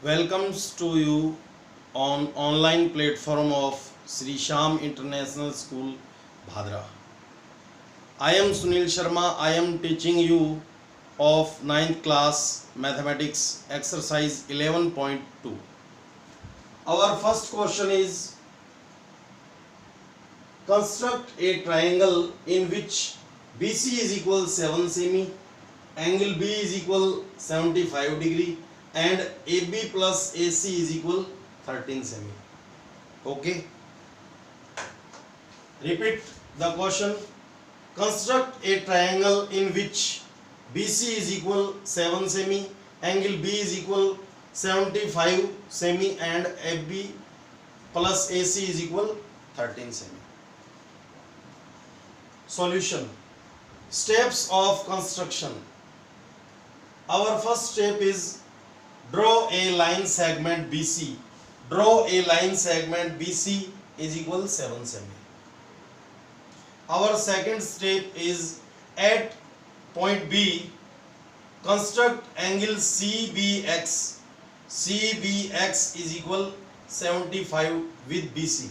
welcomes to you on online platform of Sri Sham International School, Bhadra. I am Sunil Sharma. I am teaching you of ninth class mathematics exercise 11.2. Our first question is construct a triangle in which BC is equal 7 semi, angle B is equal 75 degree and AB plus AC is equal 13 semi. Okay. Repeat the question. Construct a triangle in which BC is equal 7 semi, angle B is equal 75 semi and AB plus AC is equal 13 semi. Solution. Steps of construction. Our first step is draw a line segment BC. Draw a line segment BC is equal 7 semi. Our second step is at point B construct angle CBX. CBX is equal 75 with BC.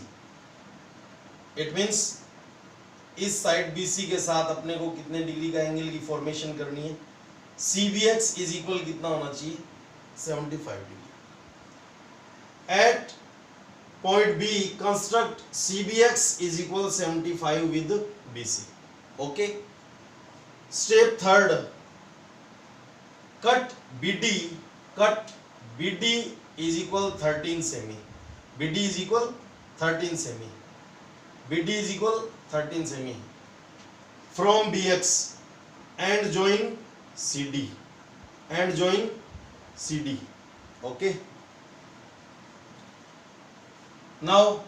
It means इस side BC के साथ अपने को कितने degree का angle की formation करनी है. CBX इज इक्वल कितना होना चाहिए 75 degree. At point B construct CBX is equal 75 with BC. Okay. Step third cut BD is equal 13 सेमी. BD इज इक्वल 13 सेमी. BD is equal 13 semi from BX and join CD. Okay. Now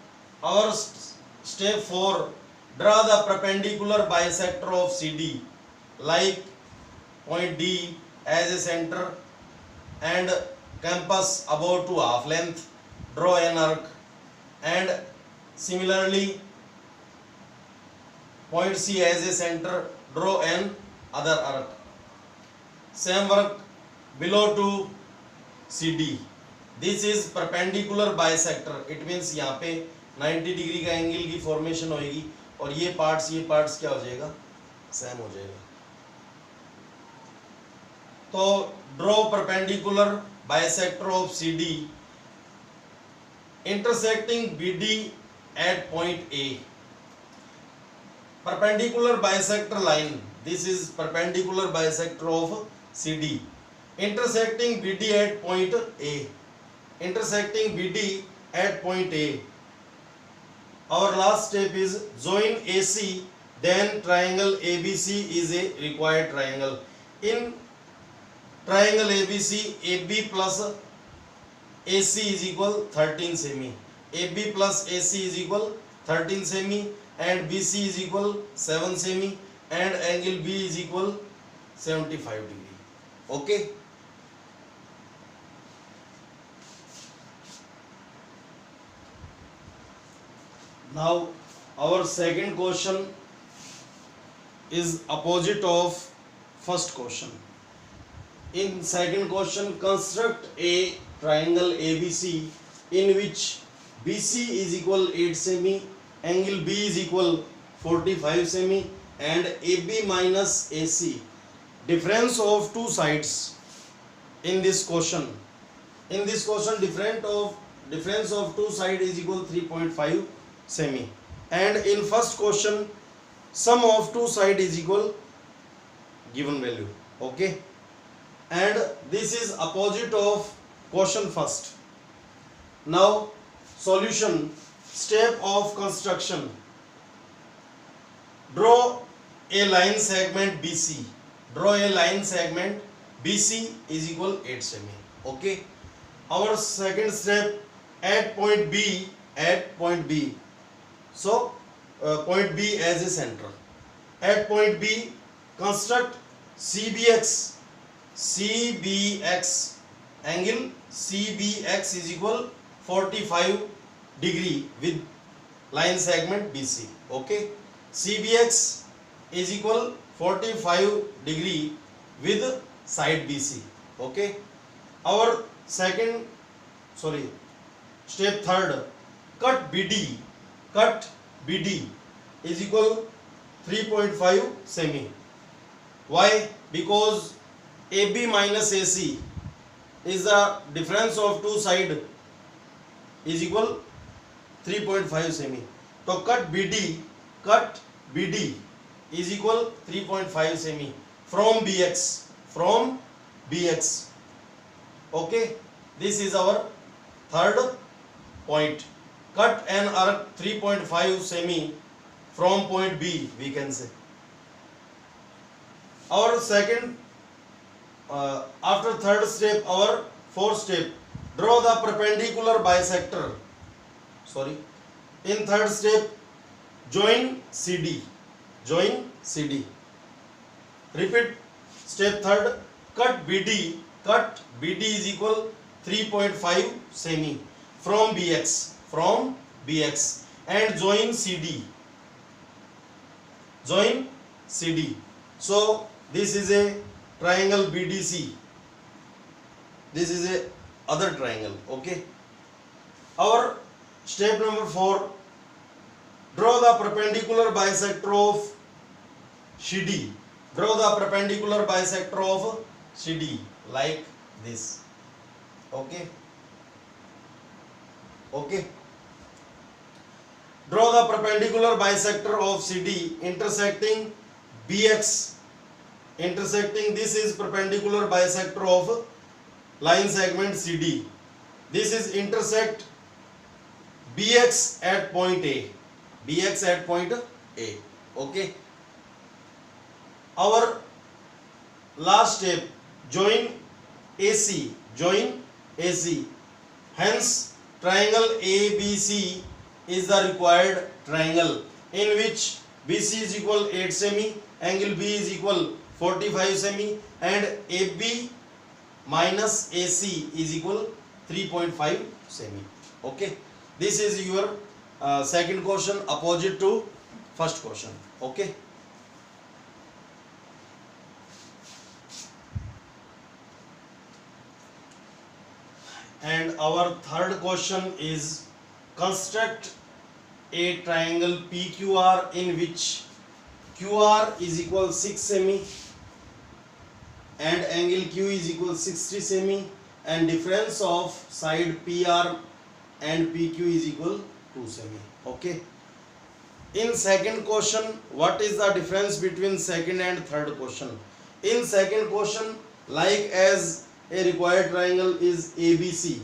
our step 4, draw the perpendicular bisector of CD like point D as a center and compass about to half length. Draw an arc and similarly point C as a center, draw an other arc. Same work below to CD. This is perpendicular bisector. It means यहाँ पे 90 degree का angle की formation होएगी और ये parts क्या हो जाएगा सेम हो जाएगा. तो draw perpendicular bisector of CD intersecting BD at point A. Perpendicular bisector line. This is perpendicular bisector of CD intersecting BD at point A. Intersecting BD at point A. Our last step is join AC. Then triangle ABC is a required triangle. In triangle ABC, AB plus AC is equal 13 semi. AB plus AC is equal 13 semi. And BC is equal 7 semi and angle B is equal 75 degree. Okay. Now our second question is opposite of first question. In second question, construct a triangle ABC in which BC is equal 8 semi, angle B is equal 45 semi and AB minus AC. Difference of two sides in this question. In this question, difference of two sides is equal 3.5 semi. And in first question, sum of two sides is equal given value. Okay. And this is opposite of question first. Now solution. Step of construction. Draw a line segment BC. Draw a line segment BC is equal 8 semi. Okay. Our second step at point B. So point B as a center. At point B construct CBX. Angle CBX is equal 45 degree with line segment BC. Okay. CBX is equal 45 degree with side BC. Okay. Our second sorry, step third, cut BD, cut BD is equal 3.5 semi. Why? Because AB minus AC is the difference of two side is equal 3.5 semi. So cut BD is equal 3.5 semi from BX. Okay, this is our third point. Cut an arc 3.5 semi from point B, we can say. Our second, after third step, our fourth step, draw the perpendicular bisector. Sorry, in third step, join CD. Repeat step third, cut BD is equal 3.5 semi from BX and join CD. So this is a triangle BDC. This is a other triangle. Okay. Our step number 4, draw the perpendicular bisector of CD. Draw the perpendicular bisector of CD like this. Okay. Draw the perpendicular bisector of CD intersecting BX. This is perpendicular bisector of line segment CD. This is intersect BX at point A. Okay. Our last step, join AC. Hence triangle ABC is the required triangle in which BC is equal 8 semi, angle B is equal 45 semi, and AB minus AC is equal 3.5 semi. Okay, this is your second question, opposite to first question. Okay. And our third question is, construct a triangle PQR in which QR is equal 6 semi and angle Q is equal 60 semi and difference of side PR and PQ is equal 2 semi. Okay. In second question, what is the difference between second and third question? In second question, like as a required triangle is ABC,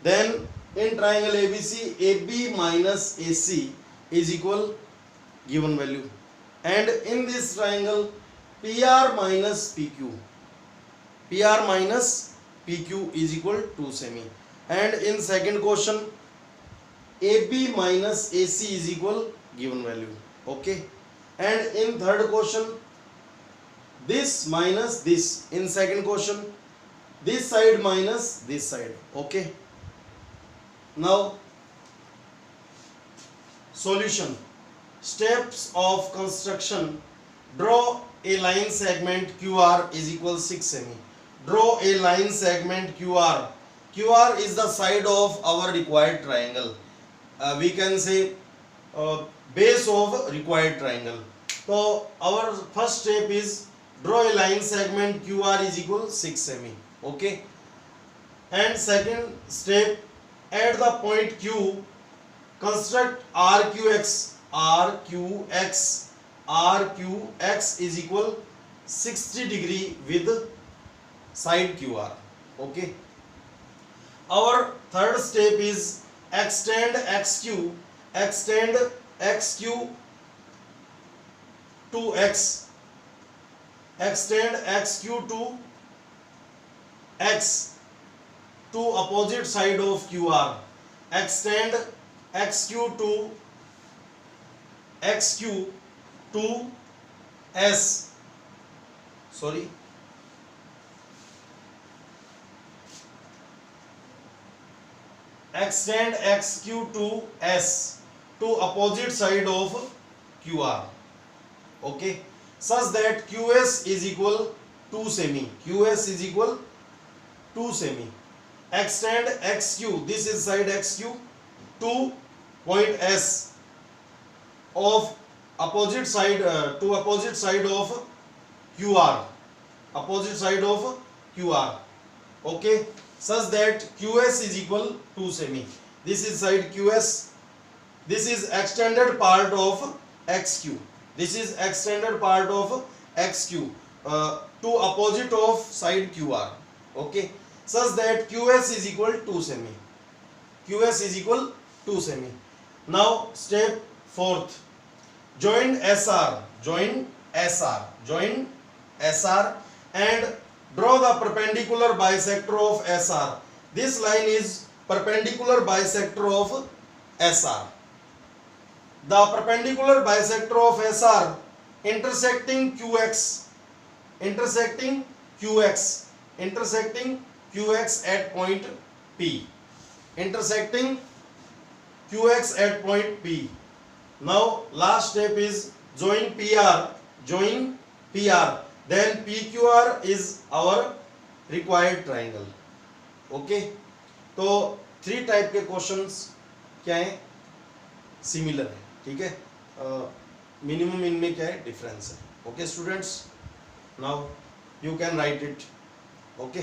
then in triangle ABC, AB minus AC is equal given value, and in this triangle PR minus PQ is equal 2 semi, and in second question AB minus AC is equal given value. Okay, and in third question this minus this, in second question this side minus this side. Okay. Now solution. Steps of construction. Draw a line segment QR is equal 6 semi. Draw a line segment QR. QR is the side of our required triangle. We can say base of required triangle. So our first step is draw a line segment QR is equal 6 semi. Okay. And second step, at the point Q, construct RQX is equal 60 degree with side QR. Okay. Our third step is extend XQ to X. Extend XQ to X to opposite side of QR. Extend XQ to S. Sorry. Extend XQ to S to opposite side of QR. Okay. Such that QS is equal 2 semi. extend xq, this is side xq, to point S of opposite side to opposite side of QR, opposite side of QR, okay, such that QS is equal to semi. This is side QS, this is extended part of XQ, this is extended part of XQ to opposite of side QR, okay, such that QS is equal to semi, QS is equal to semi. Now step fourth, join SR, join SR, join SR and draw the perpendicular bisector of SR. This line is perpendicular bisector of SR. The perpendicular bisector of SR intersecting QX, intersecting QX, intersecting QX at point P, intersecting QX at point P. Now last step is join PR, join PR, then PQR is our required triangle, okay. तो 3 type के questions क्या है, similar है, ठीक है, minimum इनमें क्या है, डिफरेंस है, okay students. Now you can write it, okay.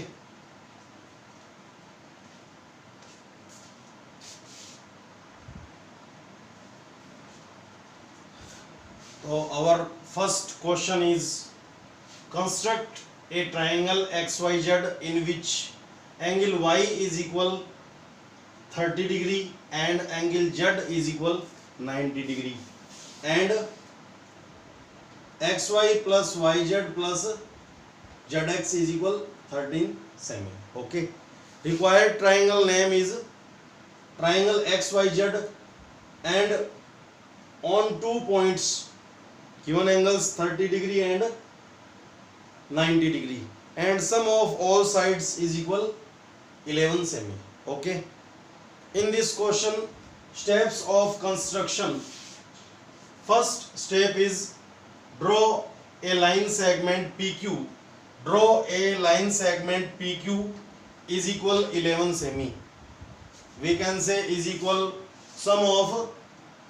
So our first question is, construct a triangle XYZ in which angle Y is equal 30 degree and angle Z is equal 90 degree and XY plus YZ plus ZX is equal 13 semi, okay. Required triangle name is triangle XYZ and on 2 points given angles 30 degree and 90 degree and sum of all sides is equal 11 semi, okay. In this question, steps of construction. First step is draw a line segment PQ, draw a line segment PQ is equal 11 semi. We can say is equal sum of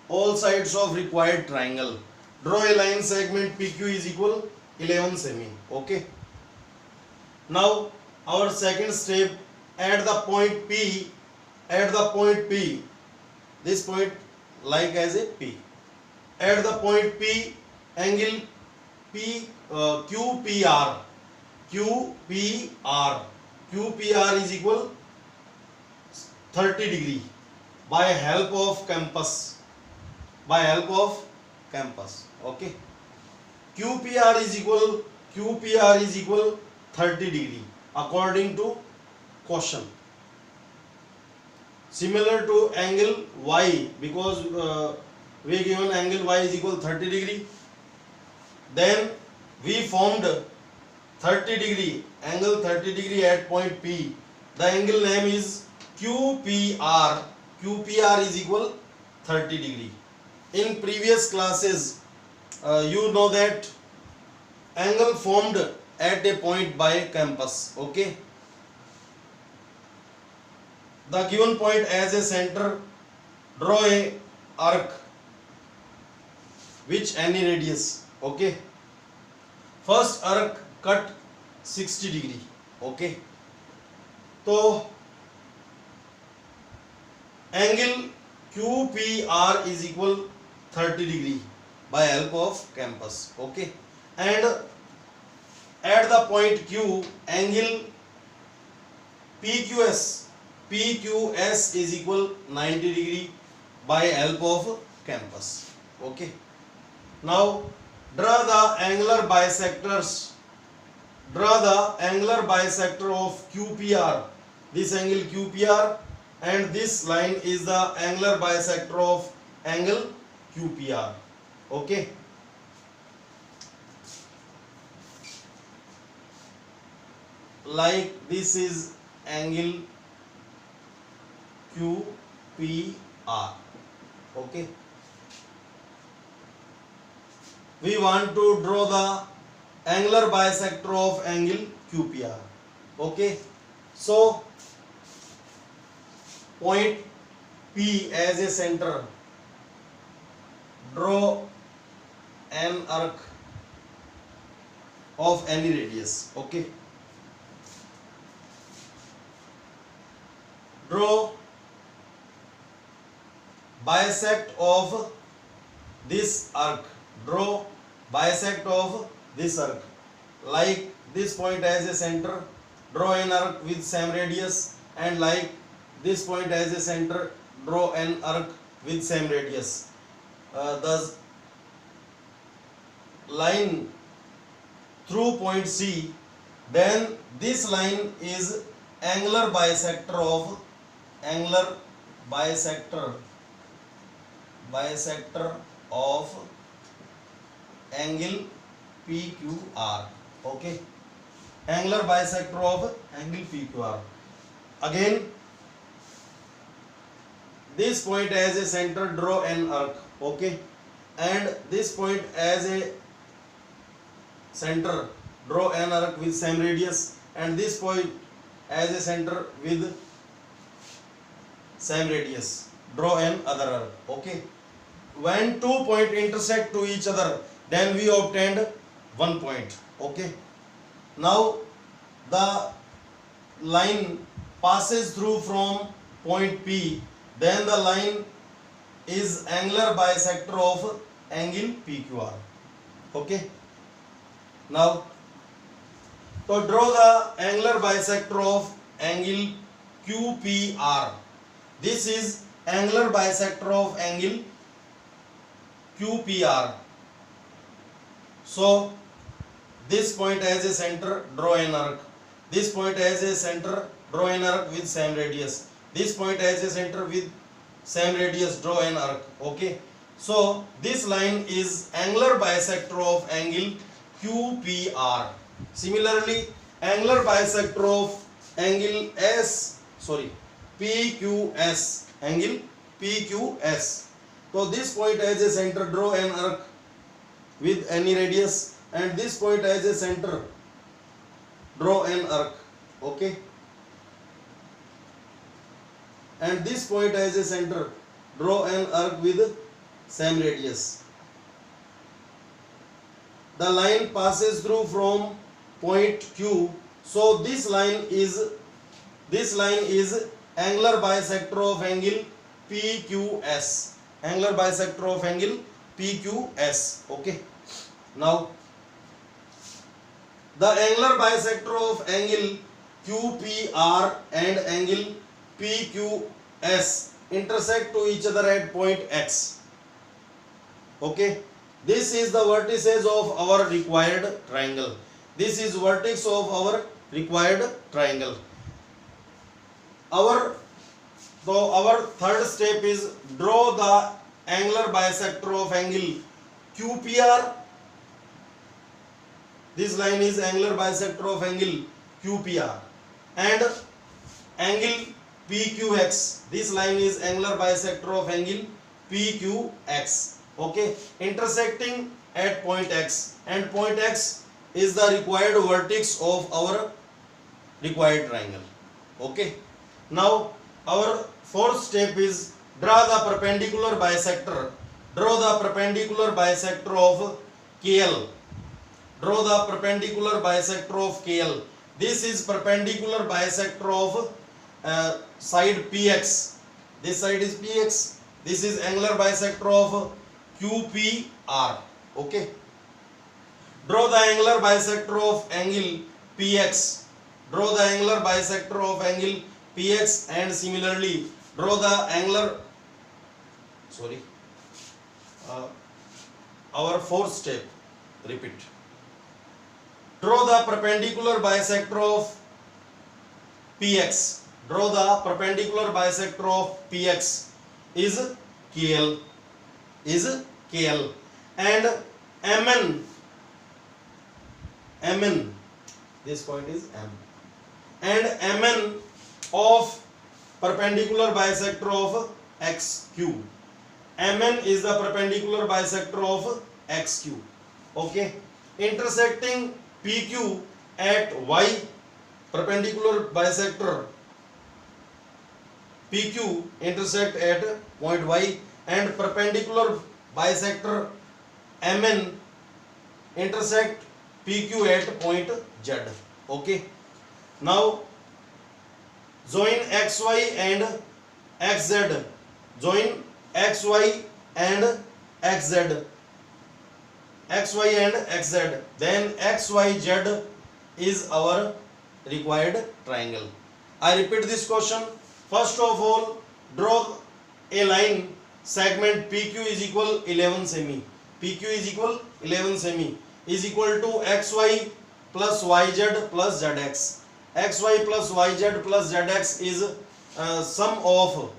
all sides of required triangle. Draw a line segment PQ is equal 11 semi, okay. Now our second step, at the point P, at the point P, this point like as a P, at the point P angle P QPR, QPR, QPR is equal 30 degree by help of compass, by help of compass, okay. QPR is equal 30 degree according to question, similar to angle Y, because we given angle Y is equal 30 degree, then we formed 30 degree, angle 30 degree at point P. The angle name is QPR, QPR is equal 30 degree. In previous classes you know that angle formed at a point by compass, okay. The given point as a center, draw a arc which any radius, okay. First arc cut 60 degree, okay. तो angle QPR is equal 30 degree by help of compass, okay. And at the point Q, angle PQS is equal 90 degree by help of compass, okay. Now draw the angular bisectors, draw the angular bisector of QPR, this angle QPR, and this line is the angular bisector of angle QPR, okay. Like this is angle QPR, okay. We want to draw the angular bisector of angle QPR, okay. So point P as a center, draw an arc of any radius. Okay, draw bisect of this arc, draw bisect of this arc, like this point as a center, draw an arc with same radius, and like this point as a center, draw an arc with same radius. The line through point C, then this line is angular bisector of angle PQR. Okay, angular bisector of angle PQR. Again, this point as a center, draw an arc. Okay, and this point as a center, draw an arc with same radius, and this point as a center with same radius, draw an other arc. Okay, when 2 points intersect to each other, then we obtained 1 point. Okay, now the line passes through from point P, then the line is angular bisector of angle PQR. Okay, now to draw the angular bisector of angle QPR, this is angular bisector of angle QPR. So this point as a center, draw an arc. This point as a center, draw an arc with same radius. This point as a center with same radius, draw an arc. Okay, so this line is angular bisector of angle QPR. Similarly, angular bisector of angle PQS, angle PQS. So this point as a center, draw an arc with any radius, and this point as a center, draw an arc. Okay, and this point as a center, draw an arc with same radius. The line passes through from point Q, so this line is angular bisector of angle PQS, angular bisector of angle PQS. Okay, now the angular bisector of angle QPR and angle PQS intersect to each other at point X. Okay, this is the vertices of our required triangle. This is vertex of our required triangle. Our third step is draw the angular bisector of angle QPR. This line is angular bisector of angle QPR, and angle PQX. This line is angular bisector of angle PQX. Okay, intersecting at point X, and point X is the required vertex of our required triangle. Okay, now our fourth step is draw the perpendicular bisector. Draw the perpendicular bisector of KL. Draw the perpendicular bisector of KL. This is perpendicular bisector of side PX. This side is PX. This is angular bisector of QPR. Okay. Draw the angular bisector of angle PX. Draw the angular bisector of angle PX, and similarly draw the angular. Our fourth step. Repeat. Draw the perpendicular bisector of PX. Draw the perpendicular bisector of PX is KL. And MN. This point is M. And MN of perpendicular bisector of XQ. MN is the perpendicular bisector of XQ. Okay. Intersecting PQ at Y, perpendicular bisector PQ intersect at point Y and perpendicular bisector MN intersect PQ at point Z. Okay, now join XY and XZ, join XY and XZ, XY and XZ, then XYZ is our required triangle. I repeat this question. First of all, draw a line segment PQ is equal 11 semi. PQ is equal 11 semi is equal to XY plus YZ plus ZX. XY plus YZ plus ZX is sum of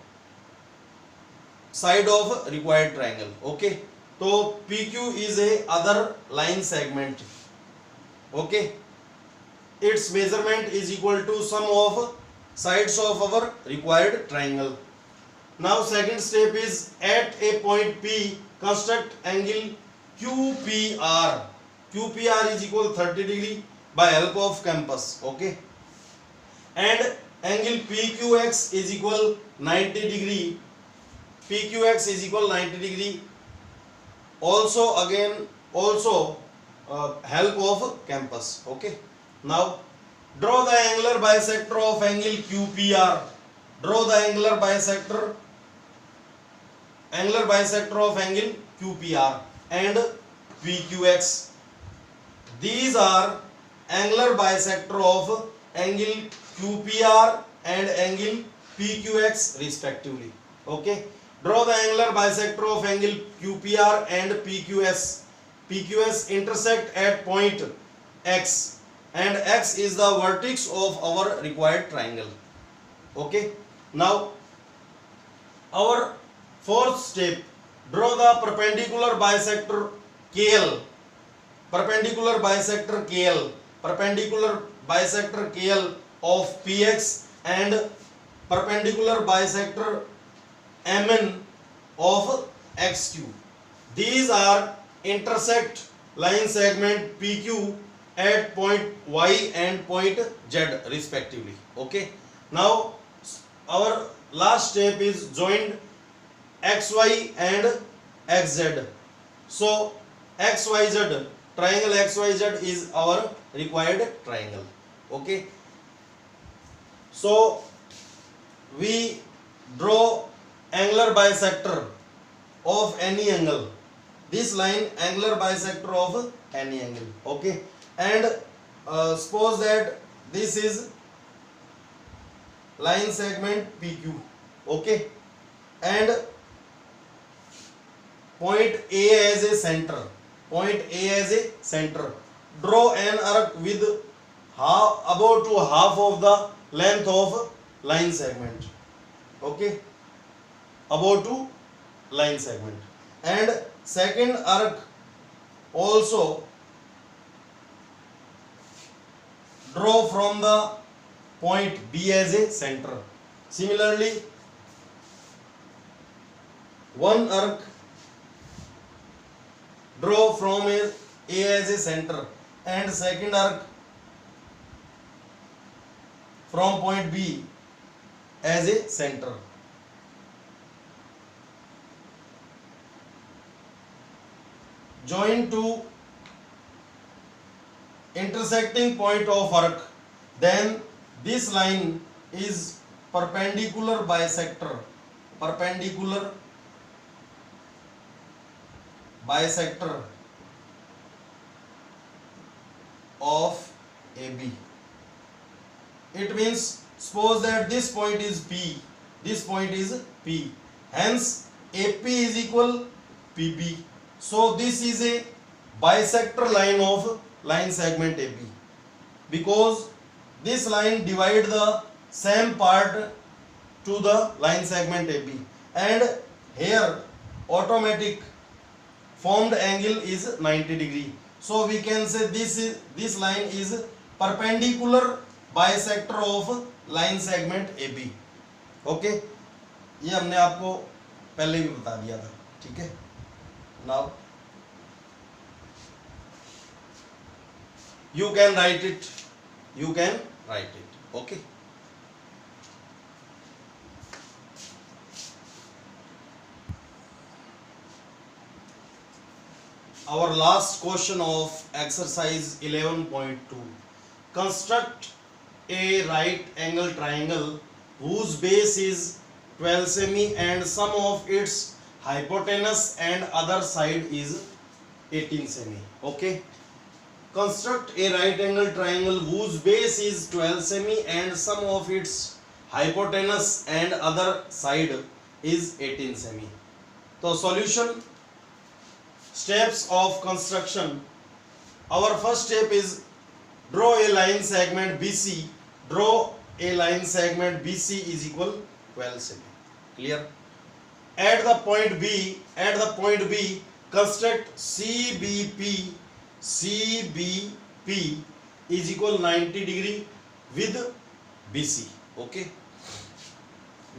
side of required triangle. Okay, so PQ is a other line segment. Okay, its measurement is equal to sum of sides of our required triangle. Now second step is at a point P construct angle QPR. QPR is equal 30 degree by help of compass. Okay, and angle PQX is equal 90 degree. PQX is equal 90 degree. Also help of compass. Okay, now draw the angular bisector of angle QPR. Draw the angular bisector of angle QPR and PQX. These are angular bisector of angle QPR and angle PQX respectively. Okay, draw the angular bisector of angle QPR and PQS. PQS intersect at point X and X is the vertex of our required triangle. Okay, now our fourth step, draw the perpendicular bisector KL. Perpendicular bisector KL. Perpendicular bisector KL of PX and perpendicular bisector MN of XQ. These are intersect line segment PQ at point Y and point Z respectively. Okay, now our last step is joined XY and XZ. So XYZ, triangle XYZ is our required triangle. Okay, so we draw angular bisector of any angle. This line angular bisector of any angle. Okay, and suppose that this is line segment PQ. Okay, and point A as a center. Point A as a center. Draw an arc with about to half of the length of line segment. Okay, about to line segment, and second arc also draw from the point B as a center. Similarly, one arc draw from A as a center and second arc from point B as a center. Join to intersecting point of arc, then this line is perpendicular bisector. Perpendicular bisector of AB. It means suppose that this point is P, this point is P, hence AP is equal PB. So this is a bisector line of line segment AB, because this line divide the same part to the line segment AB, and here automatic formed angle is 90 degree. So we can say this line is perpendicular bisector of line segment AB. Okay, ये हमने आपको पहले भी बता दिया था. ठीक है, now you can write it. Okay. our last question of exercise 11.2. Construct a right angle triangle whose base is 12 semi and sum of its hypotenuse and other side is 18 semi. Okay, construct a right angle triangle whose base is 12 semi and sum of its hypotenuse and other side is 18 semi. So solution, steps of construction. Our first step is draw a line segment BC. Draw a line segment BC is equal 12 cm. Clear? At the point B, construct CBP. CBP is equal 90 degree with BC. Okay.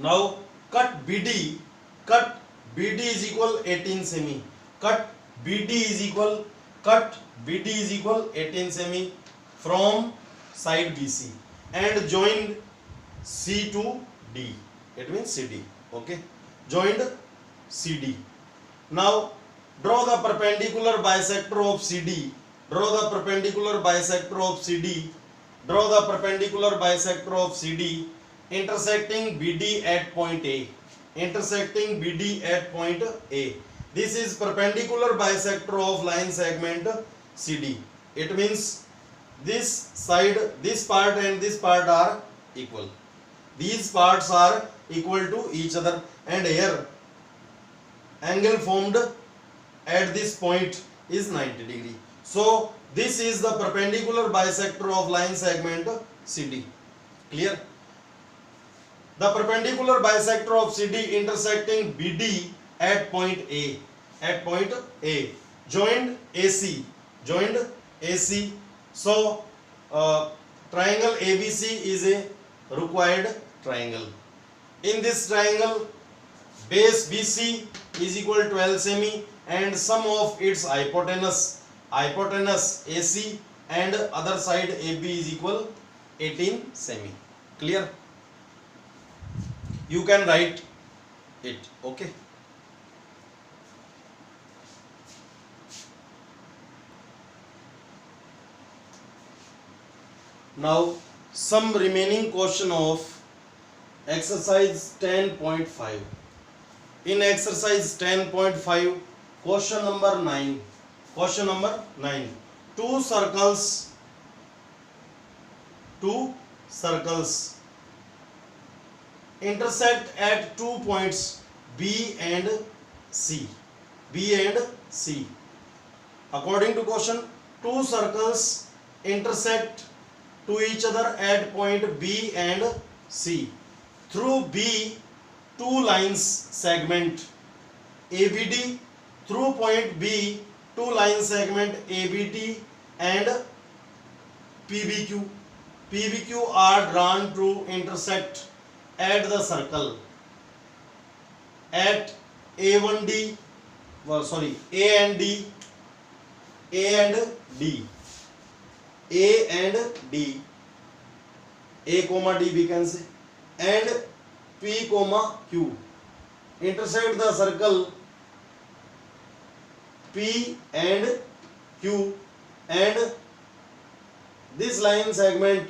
Now cut BD. Cut BD is equal 18 semi. Cut BD is equal 18 semi from side BC and joined C to D. It means CD. Okay. Joined CD. Now draw the perpendicular bisector of CD. Draw the perpendicular bisector of CD. Draw the perpendicular bisector of CD intersecting BD at point A. Intersecting BD at point A. This is perpendicular bisector of line segment CD. It means this side, this part and this part are equal. These parts are equal to each other, and here angle formed at this point is 90 degree. So this is the perpendicular bisector of line segment CD. Clear? The perpendicular bisector of CD intersecting BD at point A. At point A. Joined AC. Joined AC. So triangle ABC is a required triangle. In this triangle, base BC is equal to 12 semi and sum of its hypotenuse AC and other side AB is equal 18 semi. Clear? You can write it. Okay. Now some remaining question of exercise 10.5. In exercise 10.5, question number 9. Question number 9. Two circles intersect at 2 points B and C. B and C. According to question, two circles intersect to each other at point B and C. Through B, two lines segment ABD. Through point B, two line segment ABD and PBQ. PBQ are drawn to intersect at the circle at A1D, A and D, A comma D we can say, and P comma Q. Intersect the circle P and Q and this line segment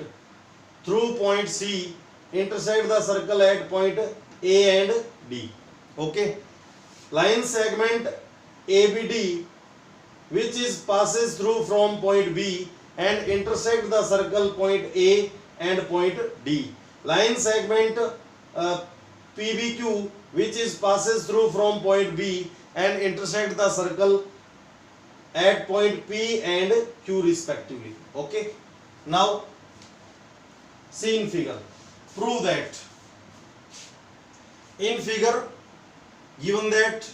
through point C intersect the circle at point A and D. Okay. Line segment ABD which is passes through from point B and intersect the circle point A and point D. Line segment PBQ which is passes through from point B and intersect the circle at point P and Q respectively. Okay. Now see in figure. Prove that. In figure given that,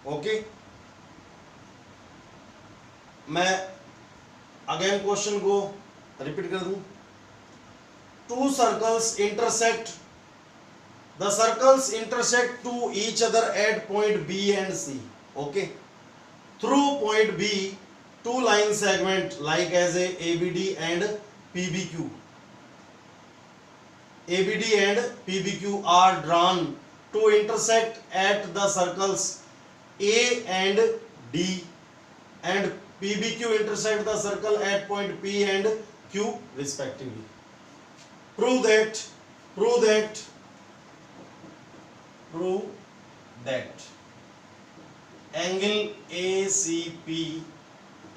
okay, मैं again question को repeat कर दूं. Two circles intersect. The circles intersect to each other at point B and C. Okay. Through point B, two line segment like as a ABD and PBQ. ABD and PBQ are drawn to intersect at the circles A and D and PBQ intersect the circle at point P and Q respectively. Prove that angle ACP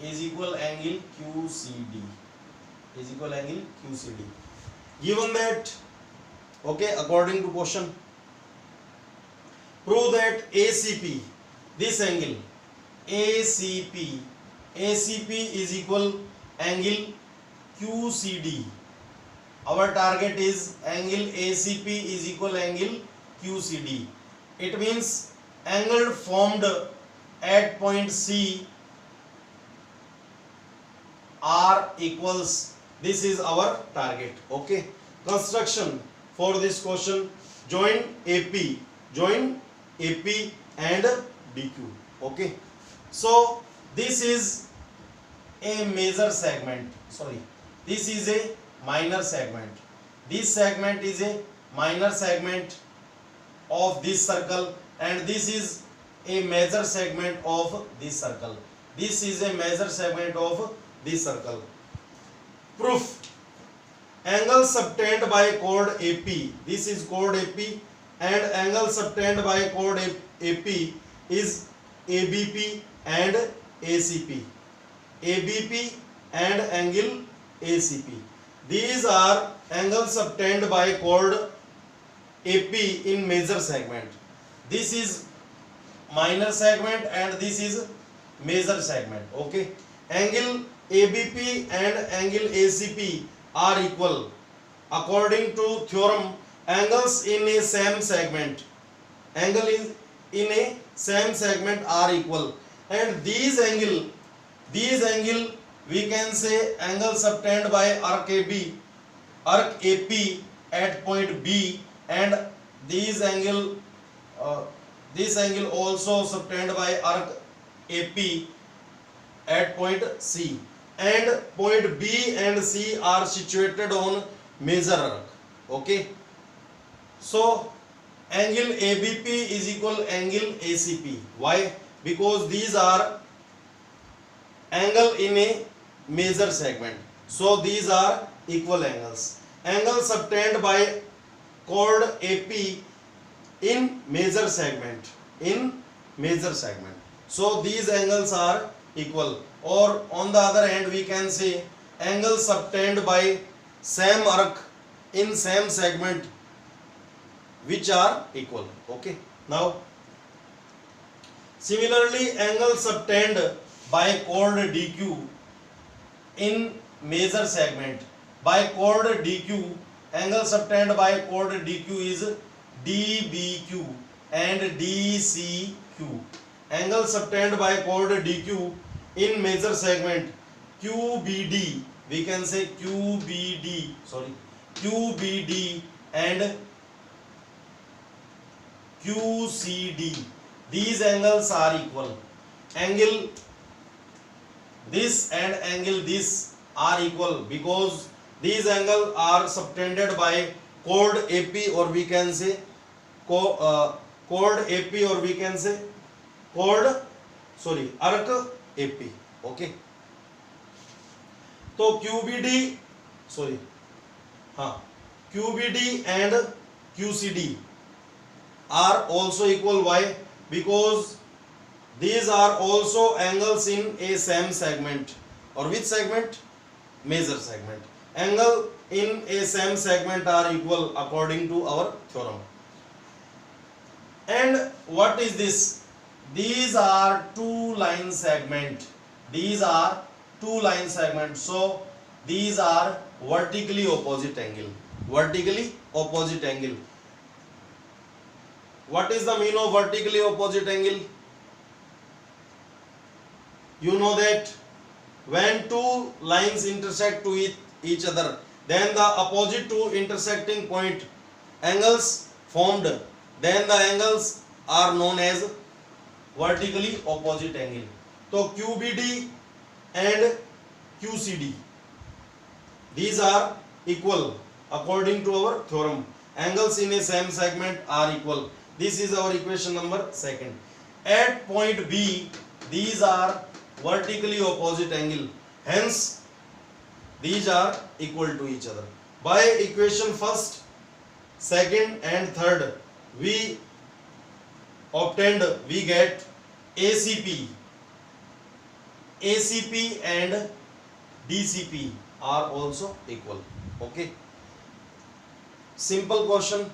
is equal angle QCD given that, okay, according to question, prove that ACP, this angle ACP is equal angle QCD. Our target is angle ACP is equal angle QCD. It means angle formed at point C R equals, this is our target. Okay, construction for this question: join AP and DQ. Okay, so this is a major segment, this is a minor segment. This segment is a minor segment of this circle, and this is a major segment of this circle. This is a major segment of this circle. Proof: angle subtended by chord AP, this is chord AP, and angle subtended by chord AP is ABP and ACP. ABP and angle ACP. These are angles subtended by chord AP in major segment. This is minor segment and this is major segment. Okay, angle ABP and angle ACP are equal according to theorem. Angles in a same segment, are equal, and these angle we can say angle subtended by arc AP at point B, and this angle also subtended by arc AP at point C, and point B and C are situated on major arc. Okay, so angle ABP is equal angle ACP. Why? Because these are angle in a major segment, so these are equal angles. Angle subtended by chord AP in major segment, so these angles are equal. Or on the other hand, we can say angle subtended by same arc in same segment, which are equal. Okay, now similarly, angle subtended by chord DQ in major segment, by chord DQ, angle subtended by chord DQ is DBQ and DCQ. Angle subtended by chord DQ in major segment QBD, we can say QBD and QCD. These angles are equal. Angle this and angle this are equal because these angles are subtended by chord AP, or we can say chord AP, or we can say arc AP. Okay, so QBD and QCD are also equal. Why? Because these are also angles in a same segment. Or which segment? Major segment. Angle in a same segment are equal according to our theorem. And what is this? These are two line segment. So these are vertically opposite angle. What is the meaning of vertically opposite angle? You know that when two lines intersect to each other, then the opposite two intersecting point angles formed, then the angles are known as vertically opposite angle. So QBD and QCD, these are equal according to our theorem. Angles in a same segment are equal. This is our equation number 2. At point B, these are vertically opposite angle. Hence, these are equal to each other. By equation first, second and third, we get ACP. ACP and DCP are also equal. Okay. Simple question.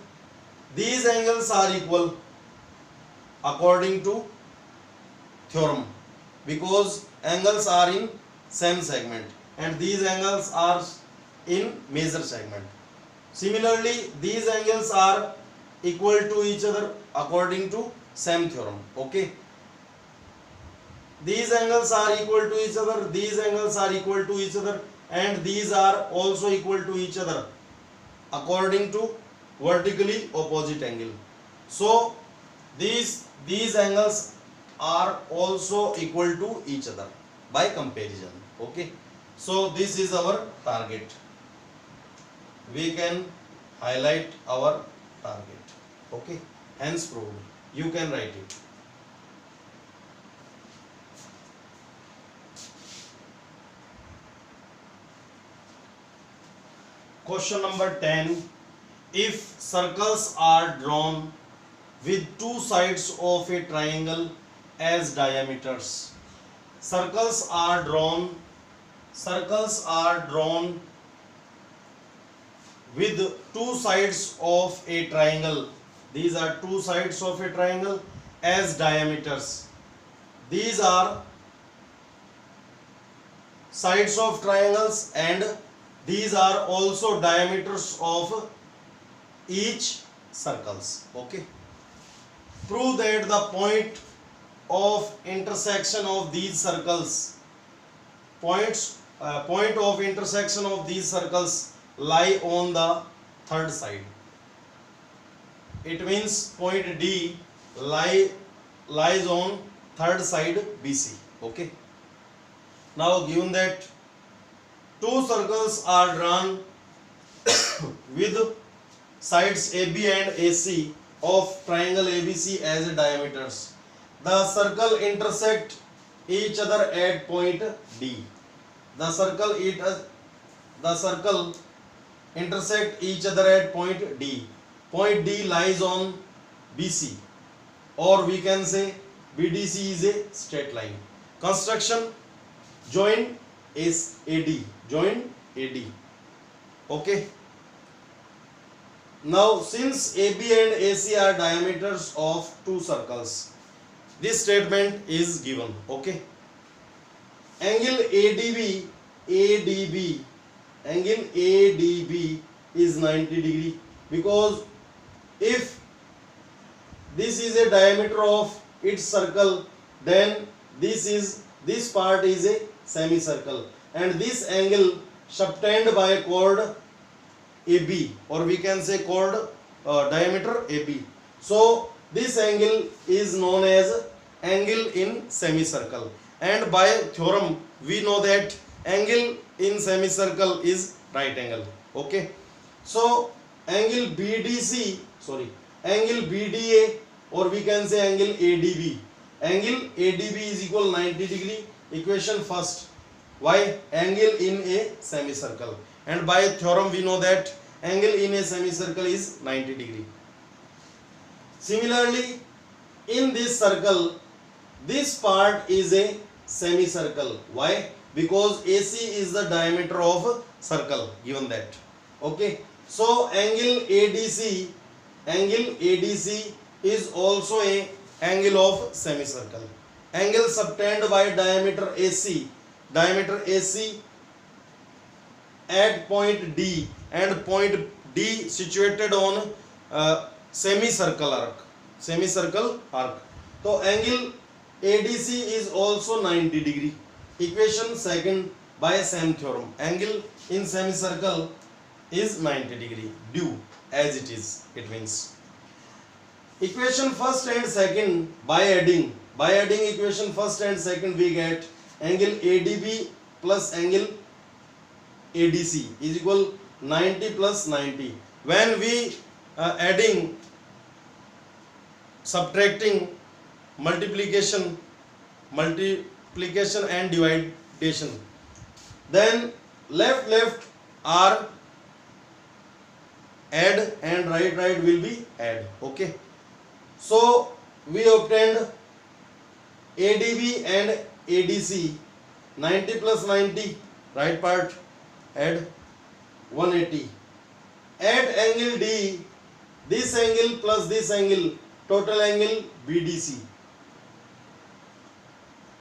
These angles are equal according to theorem, because angles are in same segment and these angles are in major segment. Similarly, these angles are equal to each other according to same theorem. Okay. These angles are equal to each other, these angles are equal to each other, and these are also equal to each other according to vertically opposite angle. So these angles are also equal to each other by comparison. Okay. So this is our target. We can highlight our target. Okay. Hence proved. You can write it. Question number 10. If circles are drawn with two sides of a triangle as diameters. Circles are drawn with two sides of a triangle. These are two sides of a triangle as diameters. These are sides of triangles and these are also diameters of each circles. Okay. Prove that the point of intersection of these circles, point of intersection of these circles lie on the third side. It means point D lies on third side BC. Okay. Now given that two circles are drawn with sides AB and AC of triangle ABC as diameters. The circle intersect each other at point D. The circle intersect each other at point D. Point D lies on BC, or we can say BDC is a straight line. Construction: join is AD. Join AD. Okay. Now, since AB and AC are diameters of two circles, this statement is given. Okay. Angle ADB is 90 degree, because if this is a diameter of its circle, then this part is a semicircle, and this angle subtended by a chord AB, or we can say chord diameter AB. So this angle is known as angle in semicircle, and by theorem we know that angle in semicircle is right angle. Okay. So angle BDA, or we can say angle ADB. Angle ADB is equal 90 degree. Equation first. Why? Angle in a semicircle. And by theorem we know that angle in a semicircle is 90 degree. Similarly, in this circle, this part is a semicircle. Why? Because AC is the diameter of circle, given that. Okay. So angle ADC is also a angle of semicircle. Angle subtended by diameter AC at point D, and point D situated on semicircle arc. So angle ADC is also 90 degree. Equation second by same theorem. Angle in semicircle is 90 degree. Due as it is. It means. Equation first and second by adding equation first and second, we get angle ADB plus angle ADC is equal 90 plus 90. When we adding, subtracting, multiplication, multiplication and division. Then left are add and right will be add. Okay. So we obtained ADB and ADC. 90 plus 90, right part, add 180. At angle D, this angle plus this angle, total angle BDC.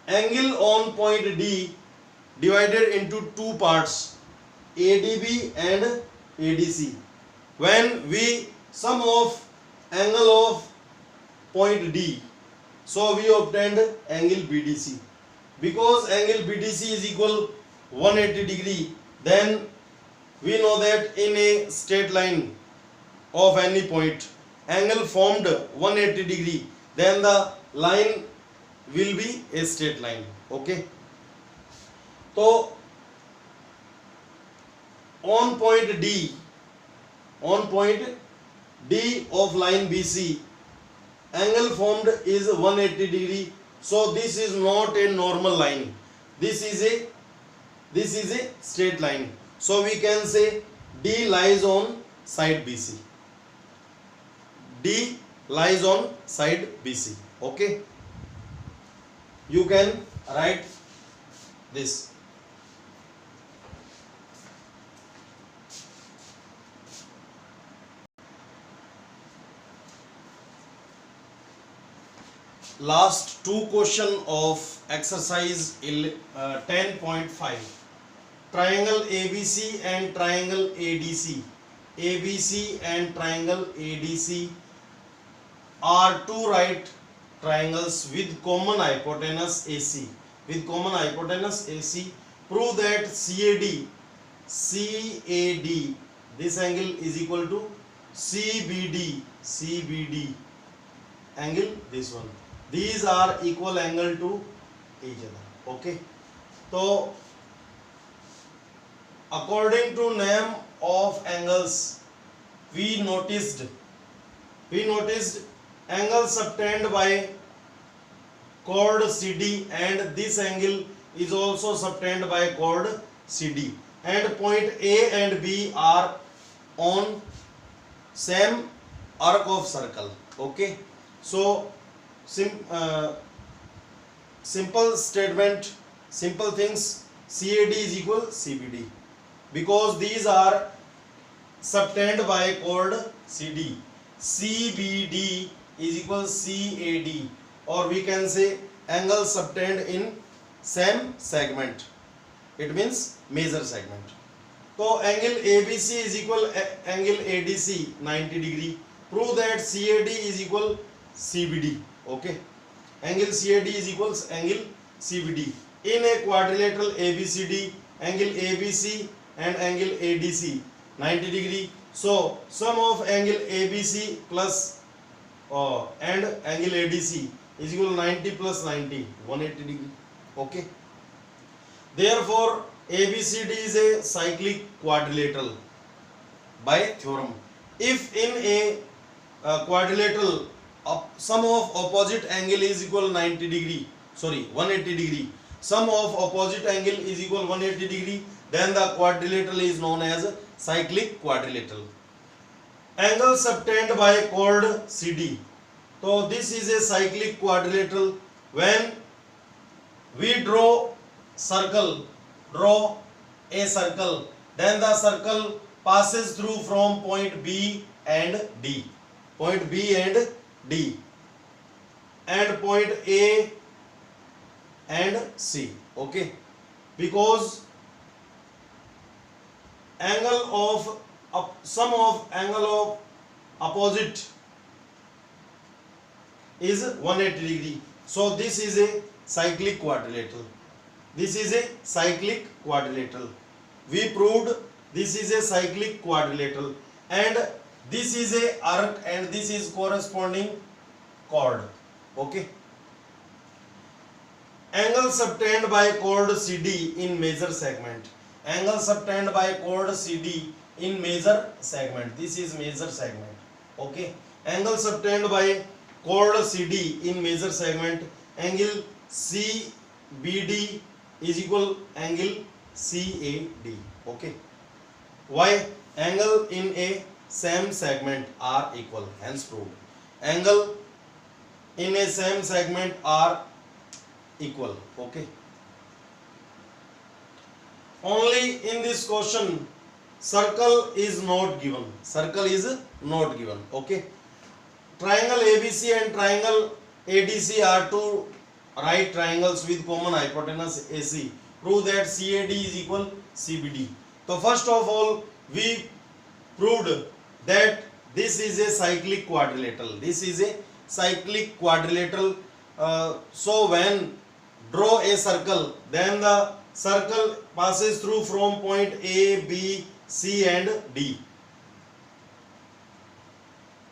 Angle on point D divided into two parts, ADB and ADC. When we sum of angle of point D, so we obtained angle BDC. Because angle BDC is equal 180 degree, then we know that in a straight line of any point, angle formed 180 degree, then the line will be a straight line. Okay. So on point D of line BC, angle formed is 180 degree. So this is not a normal line. This is a straight line. So we can say D lies on side BC. D lies on side BC. Okay. You can write this. Last two question of exercise 10.5. Triangle ABC and triangle ADC. ABC and triangle ADC are two right triangles with common hypotenuse AC. With common hypotenuse AC, prove that CAD, this angle is equal to CBD angle, this one. These are equal angle to each other. Okay. So according to name of angles, we noticed angle subtended by chord CD, and this angle is also subtended by chord CD, and point A and B are on same arc of circle. Okay. So simple statement, simple things, CAD is equal CBD, because these are subtended by chord CD. CBD is equal CAD, or we can say angle subtended in same segment. It means major segment. So angle ABC is equal angle ADC 90 degree. Prove that CAD is equal CBD. Okay. Angle CAD is equals angle CBD. In a quadrilateral ABCD, angle ABC and angle ADC 90 degree. So sum of angle ABC plus and angle ADC is equal to 90 plus 90, 180 degree. Okay. Therefore ABCD is a cyclic quadrilateral by theorem. If in a quadrilateral sum of opposite angle is equal 180 degree, sum of opposite angle is equal 180 degree, then the quadrilateral is known as cyclic quadrilateral. Angle subtended by chord CD. So this is a cyclic quadrilateral. When we draw a circle, then the circle passes through from point B and D, and point A and C. Okay. Because sum of angle of opposite is 180 degree. So this is a cyclic quadrilateral. We proved this is a cyclic quadrilateral, and this is a arc and this is corresponding chord. Okay. Angle subtended by chord CD in major segment. Angle subtended by chord CD in major segment. This is major segment. Okay. Angle subtended by chord CD in major segment. Angle BD is equal angle CAD. Okay. Why? Angle in a same segment are equal, hence proved. Angle in a same segment are equal. Okay. Only in this question circle is not given. Circle is not given. Okay. Triangle ABC and triangle ADC are two right triangles with common hypotenuse AC. Prove that CAD is equal CBD. So first of all, we proved that this is a cyclic quadrilateral. This is a cyclic quadrilateral. So when draw a circle, then the circle passes through from point A, B, C and D.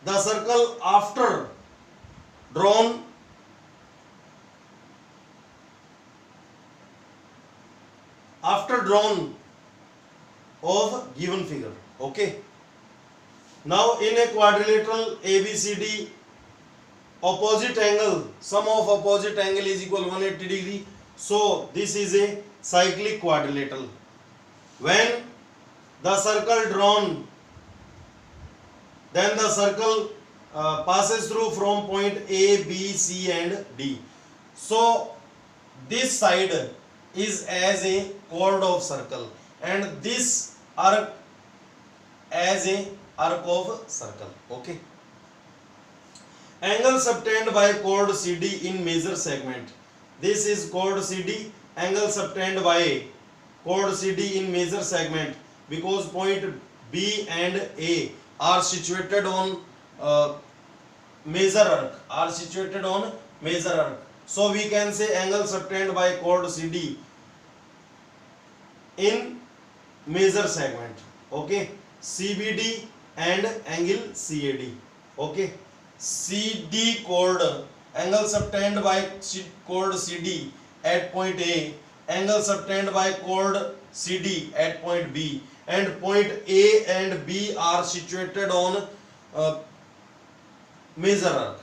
The circle after drawn of given figure. Okay. Now in a quadrilateral ABCD, opposite angle, sum of opposite angle is equal 180 degree. So this is a cyclic quadrilateral. When the circle drawn, then the circle passes through from point A, B, C and D. So this side is as a chord of circle and this arc as a arc of circle. Okay. Angle subtended by chord CD in major segment. This is chord CD. Angle subtended by chord CD in major segment because point B and A are situated on major arc. So we can say angle subtended by chord CD in major segment. Okay. CBD and angle CAD. Okay. CD chord, angle subtended by chord CD at point A, angle subtended by chord CD at point B, and point A and B are situated on major arc.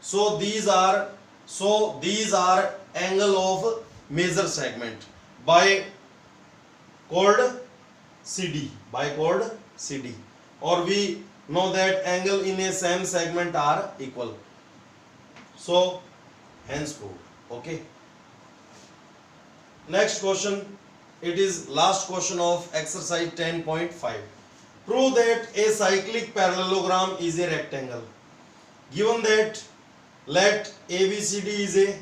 So these are angle of major segment by chord CD, or we know that angle in a same segment are equal. So hence proved. Okay. Next question, it is last question of exercise 10.5. Prove that a cyclic parallelogram is a rectangle. Given that let ABCD is a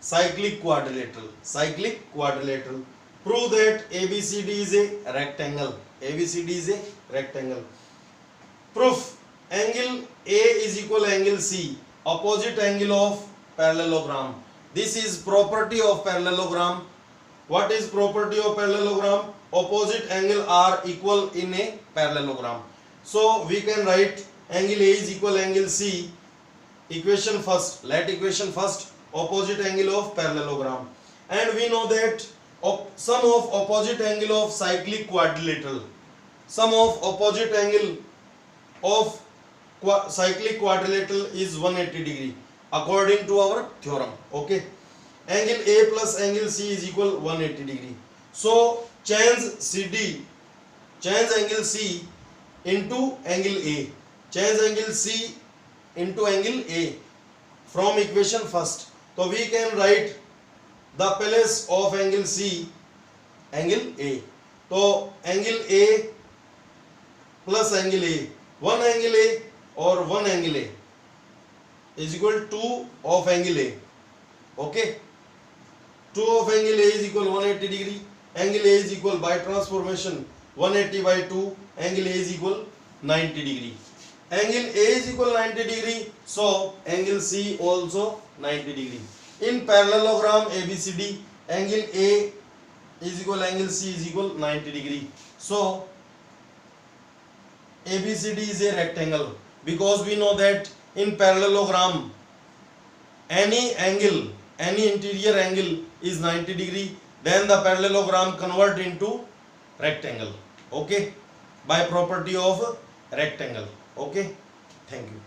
cyclic quadrilateral. Prove that ABCD is a rectangle. Proof: angle A is equal angle C, opposite angle of parallelogram. This is property of parallelogram. What is property of parallelogram? Opposite angle are equal in a parallelogram. So we can write angle A is equal angle C. Equation first. Let equation first. Opposite angle of parallelogram. And we know that sum of opposite angle of cyclic quadrilateral. Sum of opposite angle of cyclic quadrilateral is 180 degree according to our theorem. Okay. Angle A plus angle C is equal 180 degree. So change angle C into angle A. Change angle C into angle A from equation first. So we can write the place of angle C, angle A. So angle A plus angle A. One angle A or one angle A is equal to 2 of angle A. Okay. 2 of angle A is equal 180 degree. Angle A is equal by transformation 180 by 2. Angle A is equal 90 degree. Angle A is equal 90 degree. So angle C also 90 degree. In parallelogram ABCD, angle A is equal angle C is equal 90 degree. So ABCD is a rectangle because we know that in parallelogram any interior angle is 90 degree, then the parallelogram convert into rectangle. Okay, by property of rectangle. Okay, thank you.